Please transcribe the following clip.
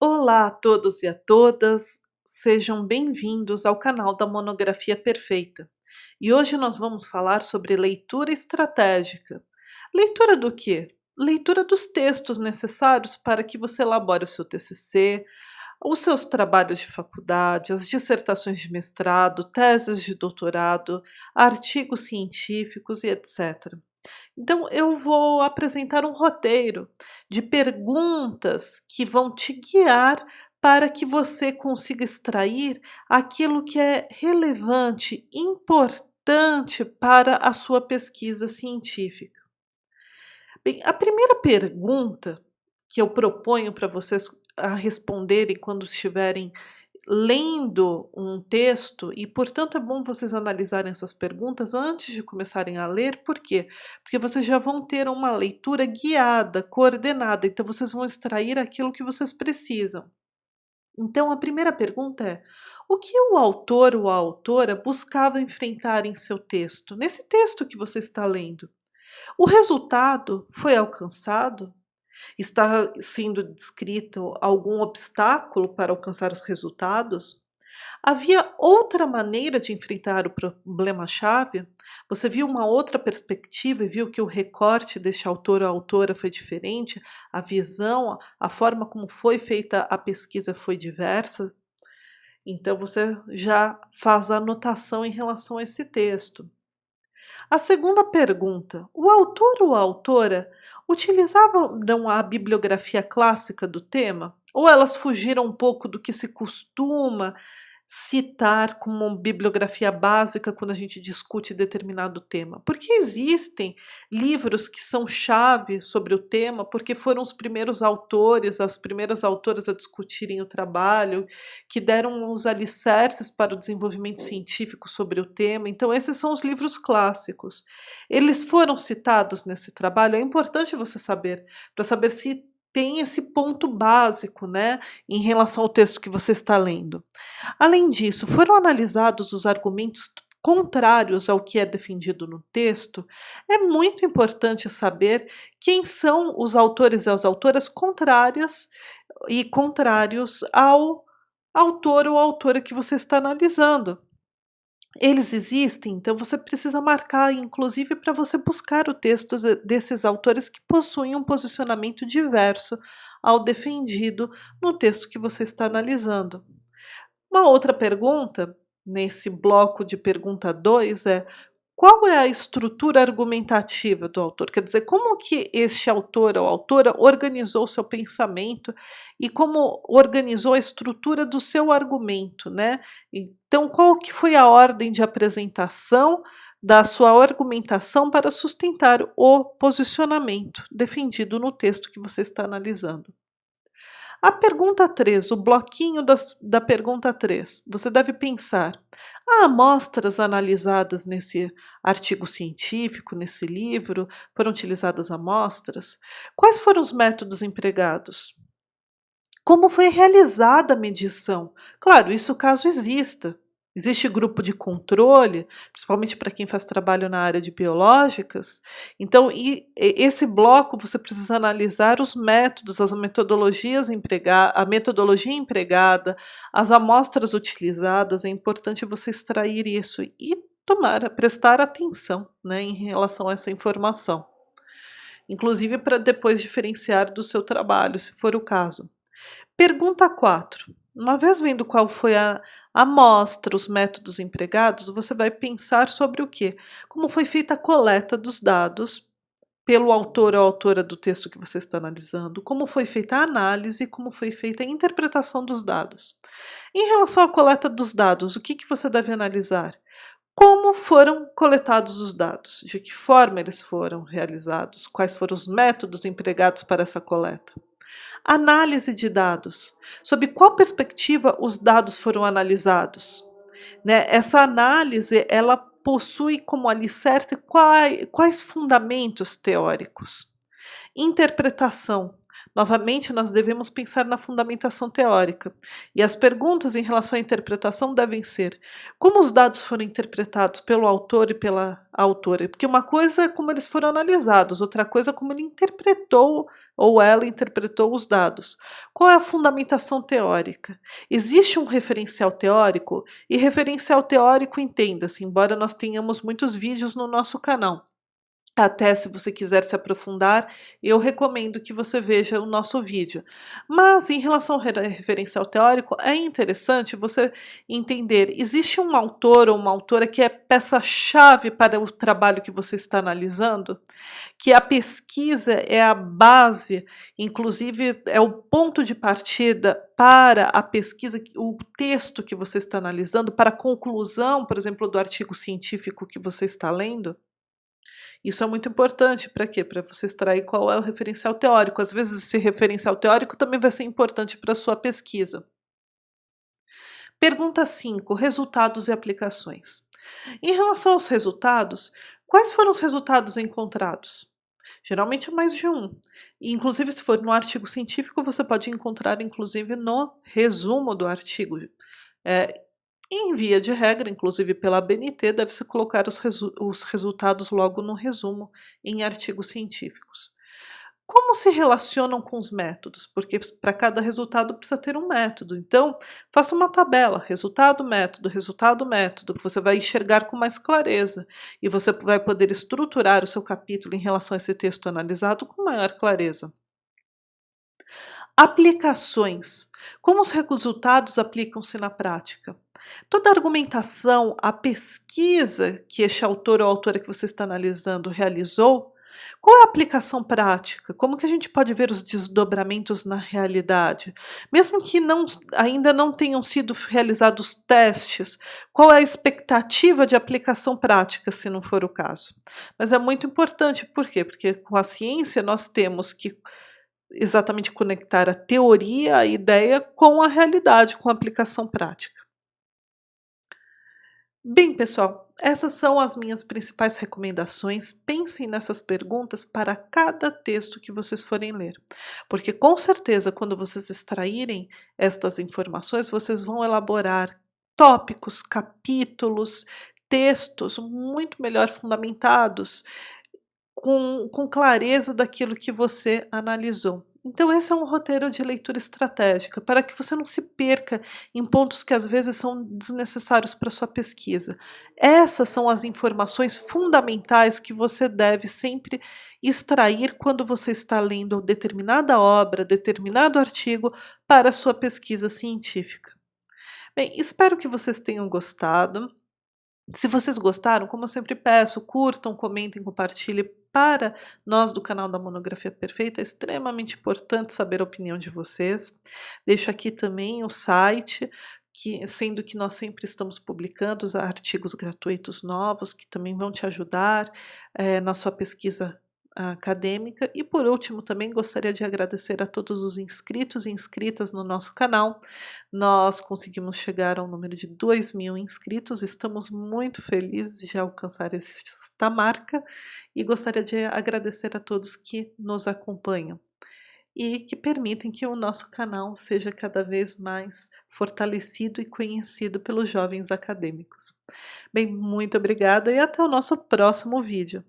Olá a todos e a todas, sejam bem-vindos ao canal da Monografia Perfeita. E hoje nós vamos falar sobre leitura estratégica. Leitura do quê? Leitura dos textos necessários para que você elabore o seu TCC, os seus trabalhos de faculdade, as dissertações de mestrado, teses de doutorado, artigos científicos e etc. Então, eu vou apresentar um roteiro de perguntas que vão te guiar para que você consiga extrair aquilo que é relevante, importante para a sua pesquisa científica. Bem, a primeira pergunta que eu proponho para vocês a responderem quando estiverem lendo um texto, e portanto é bom vocês analisarem essas perguntas antes de começarem a ler, por quê? Porque vocês já vão ter uma leitura guiada, coordenada, então vocês vão extrair aquilo que vocês precisam. Então a primeira pergunta é: o que o autor ou a autora buscava enfrentar em seu texto, nesse texto que você está lendo? O resultado foi alcançado? Está sendo descrito algum obstáculo para alcançar os resultados? Havia outra maneira de enfrentar o problema-chave? Você viu uma outra perspectiva e viu que o recorte deste autor ou autora foi diferente? A visão, a forma como foi feita a pesquisa foi diversa? Então você já faz a anotação em relação a esse texto. A segunda pergunta: o autor ou a autora utilizavam a bibliografia clássica do tema? Ou elas fugiram um pouco do que se costuma citar como bibliografia básica quando a gente discute determinado tema? Porque existem livros que são chave sobre o tema, porque foram os primeiros autores, as primeiras autoras a discutirem o trabalho, que deram os alicerces para o desenvolvimento científico sobre o tema. Então, esses são os livros clássicos. Eles foram citados nesse trabalho, é importante você saber, para saber se tem esse ponto básico, né, em relação ao texto que você está lendo. Além disso, foram analisados os argumentos contrários ao que é defendido no texto. É muito importante saber quem são os autores e as autoras contrárias e contrários ao autor ou autora que você está analisando. Eles existem, então você precisa marcar, inclusive, para você buscar o texto desses autores que possuem um posicionamento diverso ao defendido no texto que você está analisando. Uma outra pergunta, nesse bloco de pergunta 2 é: qual é a estrutura argumentativa do autor? Quer dizer, como que este autor ou autora organizou o seu pensamento e como organizou a estrutura do seu argumento, né? Então, qual que foi a ordem de apresentação da sua argumentação para sustentar o posicionamento defendido no texto que você está analisando? A pergunta 3, o bloquinho da pergunta 3, você deve pensar: há amostras analisadas nesse artigo científico, nesse livro? Foram utilizadas amostras? Quais foram os métodos empregados? Como foi realizada a medição? Claro, isso caso exista. Existe grupo de controle, principalmente para quem faz trabalho na área de biológicas. Então, esse bloco você precisa analisar os métodos, as metodologias a metodologia empregada, as amostras utilizadas. É importante você extrair isso e prestar atenção, né, em relação a essa informação. Inclusive para depois diferenciar do seu trabalho, se for o caso. Pergunta 4. Uma vez vendo qual foi a amostra, os métodos empregados, você vai pensar sobre o quê? Como foi feita a coleta dos dados pelo autor ou autora do texto que você está analisando, como foi feita a análise, como foi feita a interpretação dos dados. Em relação à coleta dos dados, o que você deve analisar? Como foram coletados os dados? De que forma eles foram realizados? Quais foram os métodos empregados para essa coleta? Análise de dados. Sob qual perspectiva os dados foram analisados? Né? Essa análise, ela possui como alicerce quais fundamentos teóricos? Interpretação. Novamente, nós devemos pensar na fundamentação teórica, e as perguntas em relação à interpretação devem ser: como os dados foram interpretados pelo autor e pela autora? Porque uma coisa é como eles foram analisados, outra coisa é como ele interpretou ou ela interpretou os dados. Qual é a fundamentação teórica? Existe um referencial teórico? E referencial teórico, entenda-se, embora nós tenhamos muitos vídeos no nosso canal. Até se você quiser se aprofundar, eu recomendo que você veja o nosso vídeo. Mas em relação ao referencial teórico, é interessante você entender, existe um autor ou uma autora que é peça-chave para o trabalho que você está analisando? Que a pesquisa é a base, inclusive é o ponto de partida para a pesquisa, o texto que você está analisando, para a conclusão, por exemplo, do artigo científico que você está lendo? Isso é muito importante para quê? Para você extrair qual é o referencial teórico. Às vezes, esse referencial teórico também vai ser importante para a sua pesquisa. Pergunta 5: resultados e aplicações. Em relação aos resultados, quais foram os resultados encontrados? Geralmente é mais de um. E, inclusive, se for no artigo científico, você pode encontrar, inclusive, no resumo do artigo. É, em via de regra, inclusive pela ABNT, deve-se colocar os resultados logo no resumo em artigos científicos. Como se relacionam com os métodos? Porque para cada resultado precisa ter um método. Então, faça uma tabela: resultado, método, resultado, método. Você vai enxergar com mais clareza e você vai poder estruturar o seu capítulo em relação a esse texto analisado com maior clareza. Aplicações. Como os resultados aplicam-se na prática? Toda a argumentação, a pesquisa que este autor ou autora que você está analisando realizou, qual é a aplicação prática? Como que a gente pode ver os desdobramentos na realidade? Mesmo que ainda não tenham sido realizados testes, qual é a expectativa de aplicação prática, se não for o caso? Mas é muito importante, por quê? Porque com a ciência nós temos que exatamente conectar a teoria, a ideia, com a realidade, com a aplicação prática. Bem, pessoal, essas são as minhas principais recomendações. Pensem nessas perguntas para cada texto que vocês forem ler, porque com certeza, quando vocês extraírem estas informações, vocês vão elaborar tópicos, capítulos, textos muito melhor fundamentados, com clareza daquilo que você analisou. Então, esse é um roteiro de leitura estratégica, para que você não se perca em pontos que às vezes são desnecessários para sua pesquisa. Essas são as informações fundamentais que você deve sempre extrair quando você está lendo determinada obra, determinado artigo para a sua pesquisa científica. Bem, espero que vocês tenham gostado. Se vocês gostaram, como eu sempre peço, curtam, comentem, compartilhem. Para nós do canal da Monografia Perfeita, é extremamente importante saber a opinião de vocês. Deixo aqui também o site, sendo que nós sempre estamos publicando os artigos gratuitos novos, que também vão te ajudar na sua pesquisa acadêmica. E por último, também gostaria de agradecer a todos os inscritos e inscritas no nosso canal. Nós conseguimos chegar ao número de 2.000 inscritos, estamos muito felizes de alcançar esta marca e gostaria de agradecer a todos que nos acompanham e que permitem que o nosso canal seja cada vez mais fortalecido e conhecido pelos jovens acadêmicos. Bem, muito obrigada e até o nosso próximo vídeo.